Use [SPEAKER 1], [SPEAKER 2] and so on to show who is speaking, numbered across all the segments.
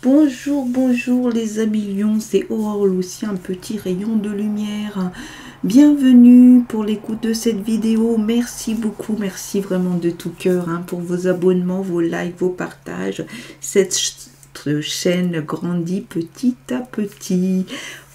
[SPEAKER 1] Bonjour, bonjour les amis lions, c'est Aurore Lucie, un petit rayon de lumière. Bienvenue pour l'écoute de cette vidéo. Merci beaucoup, merci vraiment de tout cœur pour vos abonnements, vos likes, vos partages. Cette chaîne grandit petit à petit.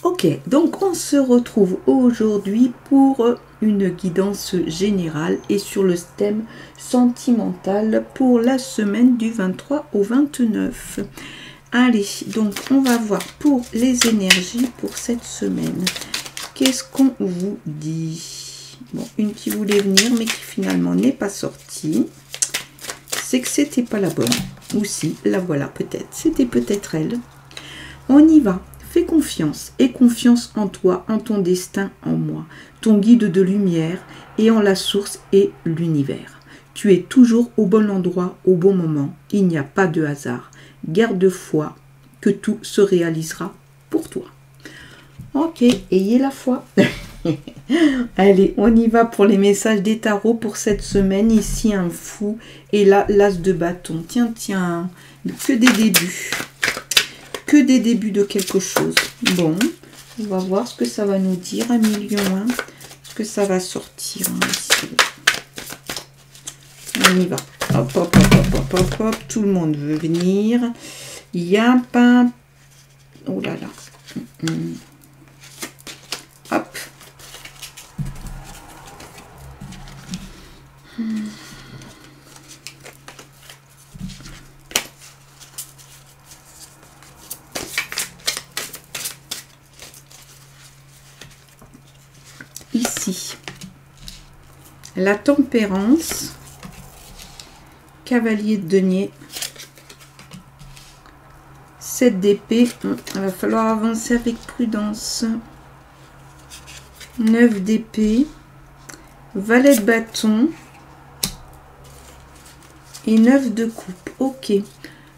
[SPEAKER 1] Ok, donc on se retrouve aujourd'hui pour une guidance générale et sur le thème sentimental pour la semaine du 23 au 29. Allez, donc on va voir pour les énergies pour cette semaine. Qu'est-ce qu'on vous dit? Bon, une qui voulait venir mais qui finalement n'est pas sortie. C'est que c'était pas la bonne. Ou si, la voilà peut-être. C'était peut-être elle. On y va. Fais confiance. Aie confiance en toi, en ton destin, en moi. Ton guide de lumière et en la source et l'univers. Tu es toujours au bon endroit, au bon moment. Il n'y a pas de hasard. Garde foi que tout se réalisera pour toi. Ok, ayez la foi. Allez, on y va pour les messages des tarots pour cette semaine. Ici, un fou et là, l'as de bâton. Tiens, tiens, que des débuts. Que des débuts de quelque chose. Bon, on va voir ce que ça va nous dire, un million. Ce que ça va sortir ici. On y va. Hop, hop, hop, hop, hop, hop, hop. Tout le monde veut venir. Il y a pas... Oh là là. Hop. Ici. La tempérance. Cavalier de denier. 7 d'épée. Il va falloir avancer avec prudence. 9 d'épée. Valet de bâton. Et 9 de coupe. Ok.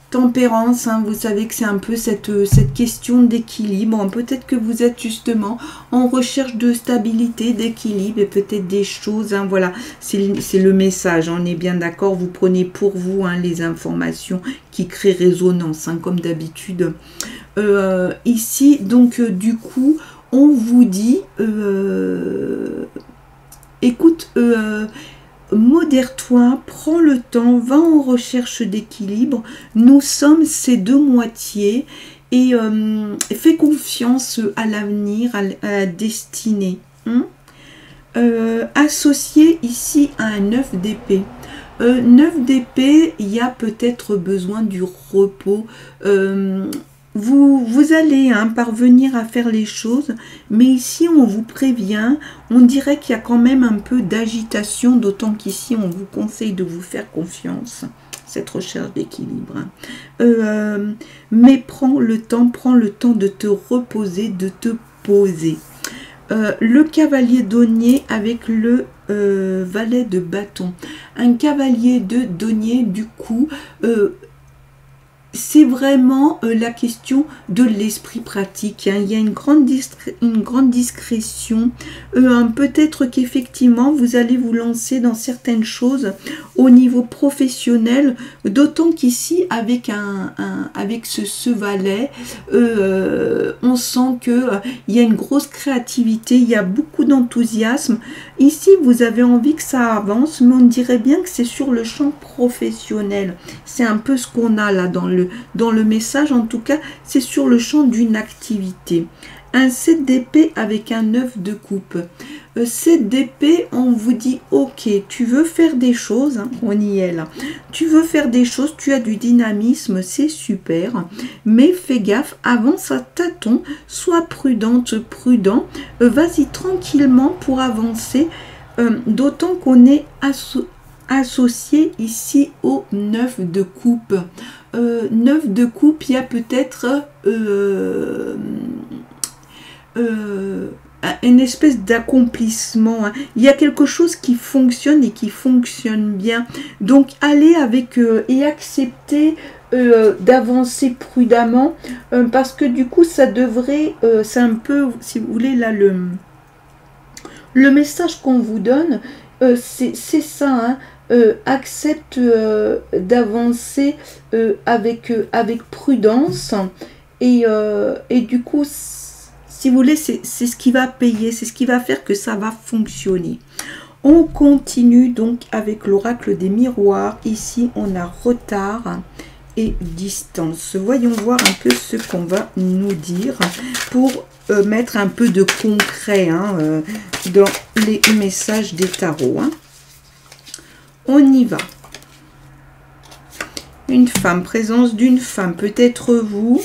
[SPEAKER 1] Tempérance, vous savez que c'est un peu cette question d'équilibre. Peut-être que vous êtes justement en recherche de stabilité, d'équilibre et peut-être des choses. Voilà, c'est le message. On est bien d'accord. Vous prenez pour vous les informations qui créent résonance, comme d'habitude. Ici, donc, du coup, on vous dit, écoute, modère-toi, prends le temps, va en recherche d'équilibre. Nous sommes ces deux moitiés et fais confiance à l'avenir, à la destinée. Associé ici à un 9 d'épée. 9 d'épée, il y a peut-être besoin du repos. Vous allez parvenir à faire les choses, mais ici on vous prévient, on dirait qu'il y a quand même un peu d'agitation, d'autant qu'ici on vous conseille de vous faire confiance, cette recherche d'équilibre. Mais prends le temps de te reposer, de te poser. Le cavalier denier avec le valet de bâton. Un cavalier de denier, du coup... c'est vraiment la question de l'esprit pratique. Il y a une grande discrétion. Peut-être qu'effectivement, vous allez vous lancer dans certaines choses au niveau professionnel. D'autant qu'ici, avec ce valet, on sent qu'il y a une grosse créativité. Il y a beaucoup d'enthousiasme. Ici, vous avez envie que ça avance, mais on dirait bien que c'est sur le champ professionnel. C'est un peu ce qu'on a là dans le message, en tout cas, c'est sur le champ d'une activité. Un 7 d'épée avec un 9 de coupe. 7 d'épée, on vous dit, ok, tu veux faire des choses, on y est là. Tu veux faire des choses, tu as du dynamisme, c'est super, mais fais gaffe, avance à tâtons, sois prudente, prudent, vas-y tranquillement pour avancer, d'autant qu'on est associé ici au 9 de coupe. 9 de coupe, il y a peut-être une espèce d'accomplissement. Il y a quelque chose qui fonctionne et qui fonctionne bien. Donc, allez avec et acceptez d'avancer prudemment parce que du coup, ça devrait, c'est un peu, si vous voulez, là, le message qu'on vous donne, c'est ça, accepte d'avancer avec prudence et du coup, si vous voulez, c'est ce qui va payer, c'est ce qui va faire que ça va fonctionner. On continue donc avec l'oracle des miroirs. Ici, on a retard et distance. Voyons voir un peu ce qu'on va nous dire pour mettre un peu de concret dans les messages des tarots. On y va. Une femme, présence d'une femme, peut-être vous.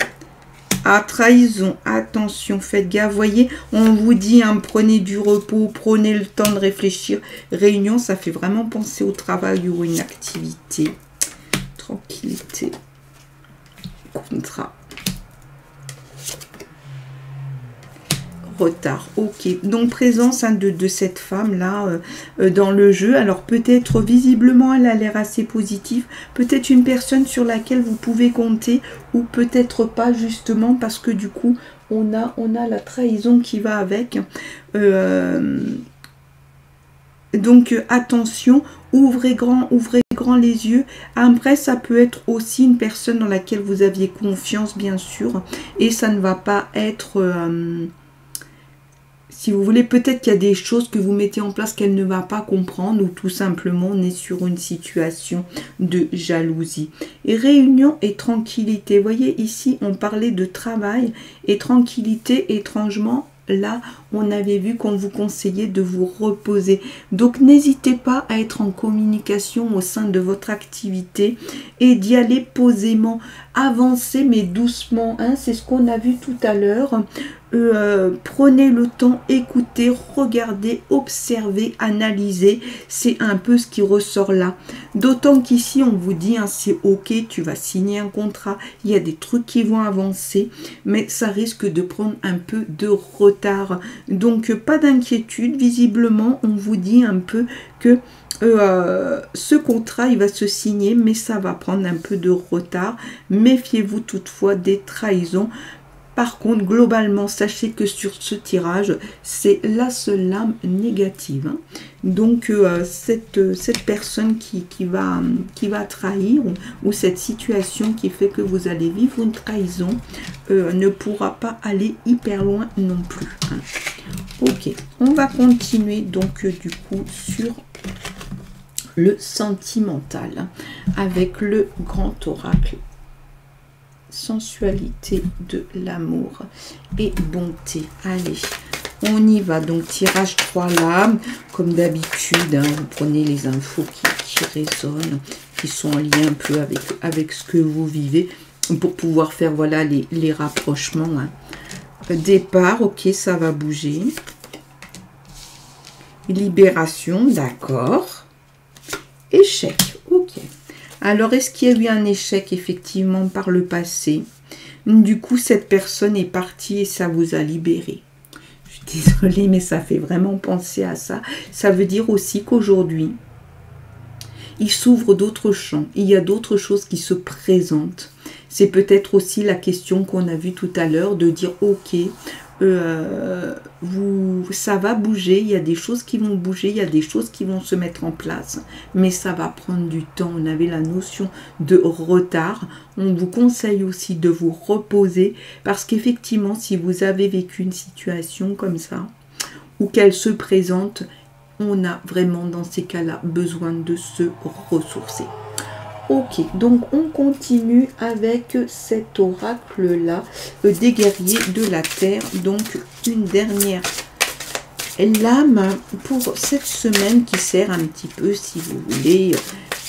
[SPEAKER 1] Ah, trahison, attention, faites gaffe. Voyez, on vous dit, prenez du repos, prenez le temps de réfléchir. Réunion, ça fait vraiment penser au travail ou une activité. Tranquillité. Contrat. Retard, ok. Donc présence de cette femme là dans le jeu. Alors peut-être visiblement elle a l'air assez positive, peut-être une personne sur laquelle vous pouvez compter, ou peut-être pas, justement parce que du coup on a la trahison qui va avec. Donc attention, ouvrez grand les yeux. Après, ça peut être aussi une personne dans laquelle vous aviez confiance, bien sûr, et ça ne va pas être si vous voulez, peut-être qu'il y a des choses que vous mettez en place qu'elle ne va pas comprendre, ou tout simplement on est sur une situation de jalousie. Et réunion et tranquillité. Vous voyez, ici on parlait de travail et tranquillité. Étrangement, là on avait vu qu'on vous conseillait de vous reposer. Donc n'hésitez pas à être en communication au sein de votre activité et d'y aller posément. Avancez mais doucement, c'est ce qu'on a vu tout à l'heure. Prenez le temps, écoutez, regardez, observez, analysez. C'est un peu ce qui ressort là. D'autant qu'ici on vous dit, c'est ok, tu vas signer un contrat, il y a des trucs qui vont avancer, mais ça risque de prendre un peu de retard. Donc pas d'inquiétude, visiblement on vous dit un peu que ce contrat il va se signer, mais ça va prendre un peu de retard. Méfiez-vous toutefois des trahisons. Par contre, globalement, sachez que sur ce tirage, c'est la seule lame négative. Donc, cette personne qui va trahir, ou cette situation qui fait que vous allez vivre une trahison, ne pourra pas aller hyper loin non plus. Ok, on va continuer donc du coup sur le sentimental avec le grand oracle. Sensualité de l'amour et bonté. Allez, on y va. Donc tirage 3 lames, comme d'habitude, vous prenez les infos qui résonnent, qui sont en lien un peu avec ce que vous vivez, pour pouvoir faire voilà les rapprochements. Départ, ok, ça va bouger. Libération, d'accord. Échec, ok. Alors, est-ce qu'il y a eu un échec, effectivement, par le passé? Du coup, cette personne est partie et ça vous a libéré. Je suis désolée, mais ça fait vraiment penser à ça. Ça veut dire aussi qu'aujourd'hui, il s'ouvre d'autres champs. Il y a d'autres choses qui se présentent. C'est peut-être aussi la question qu'on a vue tout à l'heure, de dire, ok, ça va bouger, il y a des choses qui vont bouger, il y a des choses qui vont se mettre en place, mais ça va prendre du temps. On avait la notion de retard. On vous conseille aussi de vous reposer, parce qu'effectivement, si vous avez vécu une situation comme ça, ou qu'elle se présente, on a vraiment dans ces cas-là besoin de se ressourcer. Ok, donc on continue avec cet oracle-là, des guerriers de la terre. Donc une dernière lame pour cette semaine qui sert un petit peu, si vous voulez,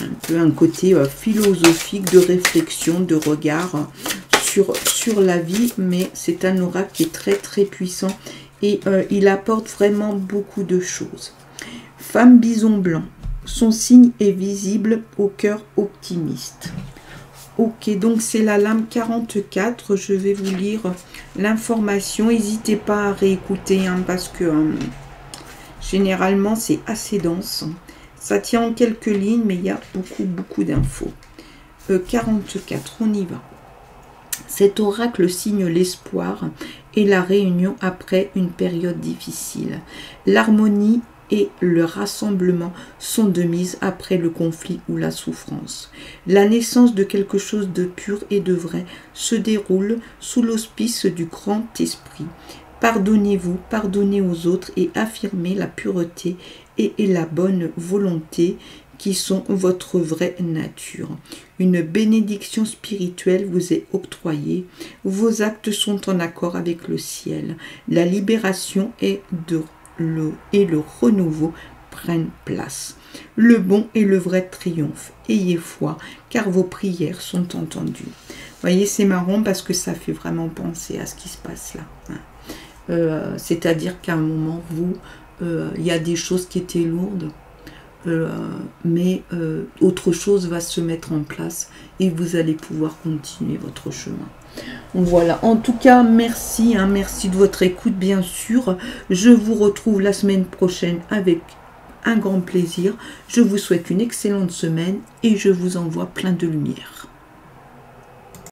[SPEAKER 1] un peu un côté philosophique, de réflexion, de regard sur la vie. Mais c'est un oracle qui est très très puissant et il apporte vraiment beaucoup de choses. Femme bison blanc. Son signe est visible au cœur optimiste. Ok, donc c'est la lame 44. Je vais vous lire l'information. N'hésitez pas à réécouter, parce que généralement c'est assez dense. Ça tient en quelques lignes, mais il y a beaucoup d'infos. 44, on y va. Cet oracle signe l'espoir et la réunion après une période difficile. L'harmonie et le rassemblement sont de mise après le conflit ou la souffrance. La naissance de quelque chose de pur et de vrai se déroule sous l'auspice du grand esprit. Pardonnez-vous, pardonnez aux autres et affirmez la pureté et la bonne volonté qui sont votre vraie nature. Une bénédiction spirituelle vous est octroyée. Vos actes sont en accord avec le ciel. La libération et le renouveau prennent place. Le bon et le vrai triomphe. Ayez foi, car vos prières sont entendues. Vous voyez, c'est marrant parce que ça fait vraiment penser à ce qui se passe là. C'est-à-dire qu'à un moment, il y a des choses qui étaient lourdes, mais autre chose va se mettre en place et vous allez pouvoir continuer votre chemin. Voilà, en tout cas, merci, merci de votre écoute, bien sûr. Je vous retrouve la semaine prochaine avec un grand plaisir. Je vous souhaite une excellente semaine et je vous envoie plein de lumière.